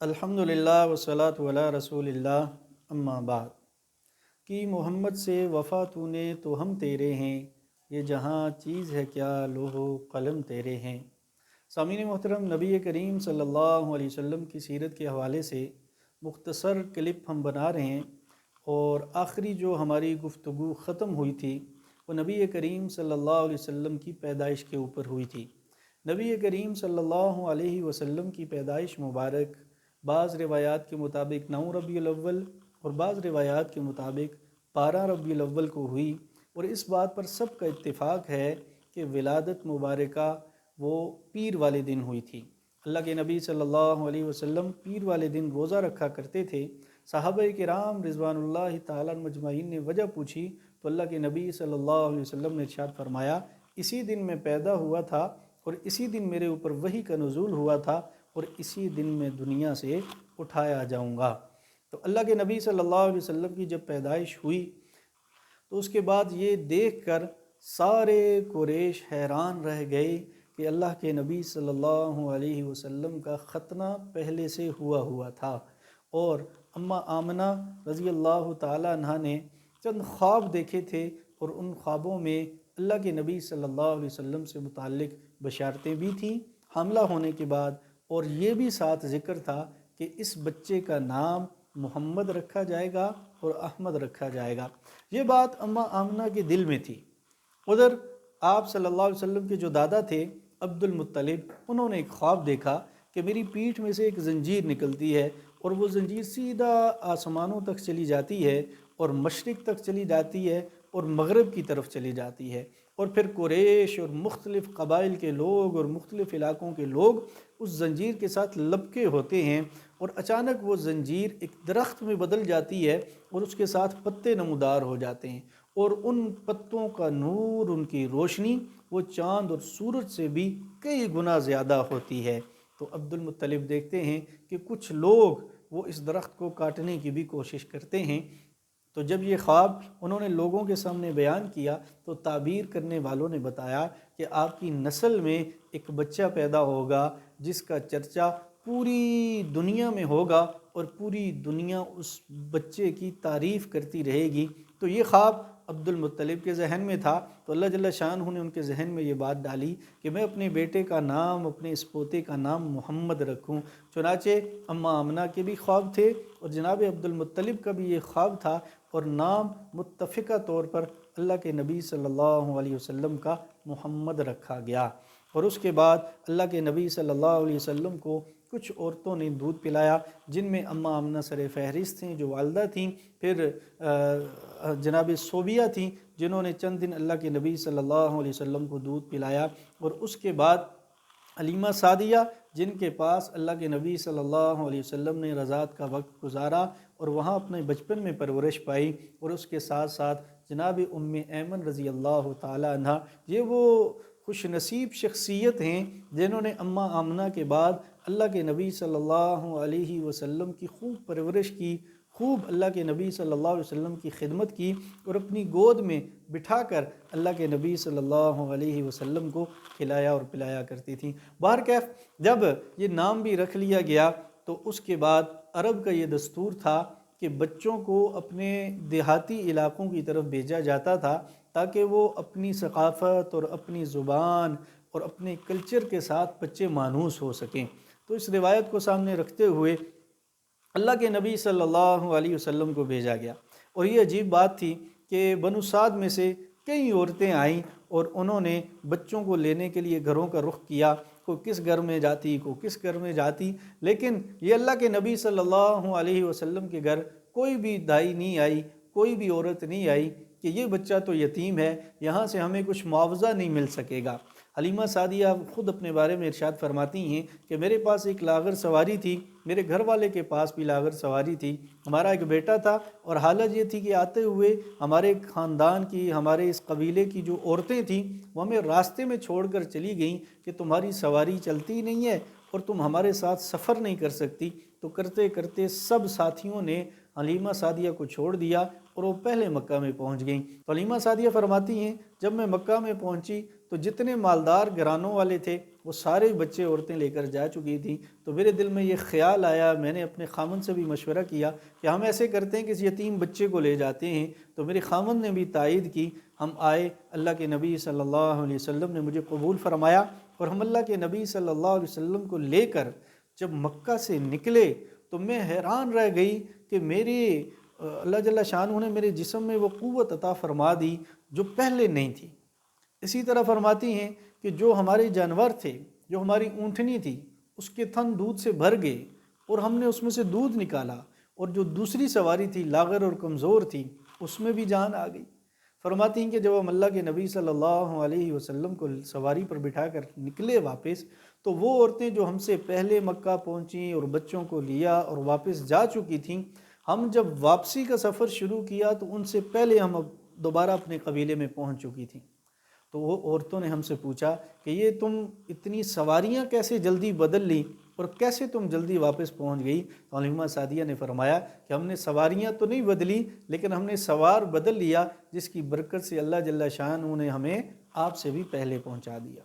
الحمدللہ والصلاۃ علی رسول اللہ اما بعد کہ محمد سے وفا تو نے تو ہم تیرے ہیں، یہ جہاں چیز ہے کیا لوح و قلم تیرے ہیں۔ سامعین محترم، نبی کریم صلی اللہ علیہ وسلم کی سیرت کے حوالے سے مختصر کلپ ہم بنا رہے ہیں، اور آخری جو ہماری گفتگو ختم ہوئی تھی وہ نبی کریم صلی اللہ علیہ وسلم کی پیدائش کے اوپر ہوئی تھی۔ نبی کریم صلی اللہ علیہ وسلم کی پیدائش مبارک بعض روایات کے مطابق 9 ربیع الاول اور بعض روایات کے مطابق 12 ربیع الاول کو ہوئی، اور اس بات پر سب کا اتفاق ہے کہ ولادت مبارکہ وہ پیر والے دن ہوئی تھی۔ اللہ کے نبی صلی اللہ علیہ وسلم پیر والے دن روزہ رکھا کرتے تھے۔ صحابہ کرام رضوان اللہ تعالیٰ مجمعین نے وجہ پوچھی تو اللہ کے نبی صلی اللہ علیہ وسلم نے ارشاد فرمایا، اسی دن میں پیدا ہوا تھا اور اسی دن میرے اوپر وحی کا نزول ہوا تھا اور اسی دن میں دنیا سے اٹھایا جاؤں گا۔ تو اللہ کے نبی صلی اللہ علیہ وسلم کی جب پیدائش ہوئی تو اس کے بعد یہ دیکھ کر سارے قریش حیران رہ گئے کہ اللہ کے نبی صلی اللہ علیہ وسلم کا ختنہ پہلے سے ہوا تھا، اور اماں آمنہ رضی اللہ تعالیٰ عنہ نے چند خواب دیکھے تھے، اور ان خوابوں میں اللہ کے نبی صلی اللہ علیہ وسلم سے متعلق بشارتیں بھی تھیں حاملہ ہونے کے بعد، اور یہ بھی ساتھ ذکر تھا کہ اس بچے کا نام محمد رکھا جائے گا اور احمد رکھا جائے گا۔ یہ بات اماں آمنہ کے دل میں تھی۔ ادھر آپ صلی اللہ علیہ وسلم کے جو دادا تھے عبد المطلب، انہوں نے ایک خواب دیکھا کہ میری پیٹھ میں سے ایک زنجیر نکلتی ہے، اور وہ زنجیر سیدھا آسمانوں تک چلی جاتی ہے اور مشرق تک چلی جاتی ہے اور مغرب کی طرف چلی جاتی ہے، اور پھر قریش اور مختلف قبائل کے لوگ اور مختلف علاقوں کے لوگ اس زنجیر کے ساتھ لپکے ہوتے ہیں، اور اچانک وہ زنجیر ایک درخت میں بدل جاتی ہے اور اس کے ساتھ پتے نمودار ہو جاتے ہیں، اور ان پتوں کا نور، ان کی روشنی وہ چاند اور سورج سے بھی کئی گنا زیادہ ہوتی ہے۔ تو عبد المطلب دیکھتے ہیں کہ کچھ لوگ وہ اس درخت کو کاٹنے کی بھی کوشش کرتے ہیں۔ تو جب یہ خواب انہوں نے لوگوں کے سامنے بیان کیا تو تعبیر کرنے والوں نے بتایا کہ آپ کی نسل میں ایک بچہ پیدا ہوگا جس کا چرچا پوری دنیا میں ہوگا، اور پوری دنیا اس بچے کی تعریف کرتی رہے گی۔ تو یہ خواب عبد المطلب کے ذہن میں تھا، تو اللہ جل شانہ نے ان کے ذہن میں یہ بات ڈالی کہ میں اپنے بیٹے کا نام، اپنے اس پوتے کا نام محمد رکھوں۔ چنانچہ اماں آمنہ کے بھی خواب تھے اور جناب عبد المطلب کا بھی یہ خواب تھا، اور نام متفقہ طور پر اللہ کے نبی صلی اللہ علیہ وسلم کا محمد رکھا گیا۔ اور اس کے بعد اللہ کے نبی صلی اللہ علیہ وسلم کو کچھ عورتوں نے دودھ پلایا، جن میں اماں آمنہ سر فہرست تھیں جو والدہ تھیں، پھر جناب صوبیہ تھیں جنہوں نے چند دن اللہ کے نبی صلی اللہ علیہ وسلم کو دودھ پلایا، اور اس کے بعد حلیمہ سعدیہ جن کے پاس اللہ کے نبی صلی اللہ علیہ وسلم نے رضاعت کا وقت گزارا اور وہاں اپنے بچپن میں پرورش پائی، اور اس کے ساتھ ساتھ جناب ام ایمن رضی اللہ تعالی عنہ، یہ وہ خوش نصیب شخصیت ہیں جنہوں نے اماں آمنہ کے بعد اللہ کے نبی صلی اللہ علیہ وسلم کی خوب پرورش کی، خوب اللہ کے نبی صلی اللہ علیہ وسلم کی خدمت کی، اور اپنی گود میں بٹھا کر اللہ کے نبی صلی اللہ علیہ وسلم کو کھلایا اور پلایا کرتی تھیں۔ بہرکیف جب یہ نام بھی رکھ لیا گیا تو اس کے بعد عرب کا یہ دستور تھا کہ بچوں کو اپنے دیہاتی علاقوں کی طرف بھیجا جاتا تھا تاکہ وہ اپنی ثقافت اور اپنی زبان اور اپنے کلچر کے ساتھ بچے مانوس ہو سکیں۔ تو اس روایت کو سامنے رکھتے ہوئے اللہ کے نبی صلی اللہ علیہ وسلم کو بھیجا گیا، اور یہ عجیب بات تھی کہ بنو سعد میں سے کئی عورتیں آئیں اور انہوں نے بچوں کو لینے کے لیے گھروں کا رخ کیا، کوئی کس گھر میں جاتی، کوئی کس گھر میں جاتی، لیکن یہ اللہ کے نبی صلی اللہ علیہ وسلم کے گھر کوئی بھی دائی نہیں آئی، کوئی بھی عورت نہیں آئی کہ یہ بچہ تو یتیم ہے، یہاں سے ہمیں کچھ معاوضہ نہیں مل سکے گا۔ حلیمہ سعدیہ خود اپنے بارے میں ارشاد فرماتی ہیں کہ میرے پاس ایک لاغر سواری تھی، میرے گھر والے کے پاس بھی لاغر سواری تھی، ہمارا ایک بیٹا تھا، اور حالت یہ تھی کہ آتے ہوئے ہمارے خاندان کی، ہمارے اس قبیلے کی جو عورتیں تھیں وہ ہمیں راستے میں چھوڑ کر چلی گئیں کہ تمہاری سواری چلتی نہیں ہے اور تم ہمارے ساتھ سفر نہیں کر سکتی۔ تو کرتے کرتے سب ساتھیوں نے حلیمہ سعدیہ کو چھوڑ دیا اور وہ پہلے مکہ میں پہنچ گئیں۔ تو حلیمہ سعدیہ فرماتی ہیں جب میں مکہ میں پہنچی تو جتنے مالدار گھرانوں والے تھے وہ سارے بچے عورتیں لے کر جا چکی تھیں۔ تو میرے دل میں یہ خیال آیا، میں نے اپنے خامن سے بھی مشورہ کیا کہ ہم ایسے کرتے ہیں کہ اس یتیم بچے کو لے جاتے ہیں۔ تو میرے خامن نے بھی تائید کی، ہم آئے، اللہ کے نبی صلی اللہ علیہ وسلم نے مجھے قبول فرمایا اور ہم اللہ کے نبی صلی اللہ علیہ وسلم کو لے کر جب مکہ سے نکلے تو میں حیران رہ گئی کہ میرے اللہ جل شانہ نے میرے جسم میں وہ قوت عطا فرما دی جو پہلے نہیں تھی۔ اسی طرح فرماتی ہیں کہ جو ہمارے جانور تھے، جو ہماری اونٹنی تھی، اس کے تھن دودھ سے بھر گئے اور ہم نے اس میں سے دودھ نکالا، اور جو دوسری سواری تھی لاغر اور کمزور تھی اس میں بھی جان آ گئی۔ فرماتی ہیں کہ جب ہم اللہ کے نبی صلی اللہ علیہ وسلم کو سواری پر بٹھا کر نکلے واپس، تو وہ عورتیں جو ہم سے پہلے مکہ پہنچیں اور بچوں کو لیا اور واپس جا چکی تھیں، ہم جب واپسی کا سفر شروع کیا تو ان سے پہلے ہم دوبارہ اپنے قبیلے میں پہنچ چکی تھیں۔ تو وہ عورتوں نے ہم سے پوچھا کہ یہ تم اتنی سواریاں کیسے جلدی بدل لی اور کیسے تم جلدی واپس پہنچ گئی؟ تو حلیمہ سعدیہ نے فرمایا کہ ہم نے سواریاں تو نہیں بدلی، لیکن ہم نے سوار بدل لیا، جس کی برکت سے اللہ جل شانہ نے ہمیں آپ سے بھی پہلے پہنچا دیا۔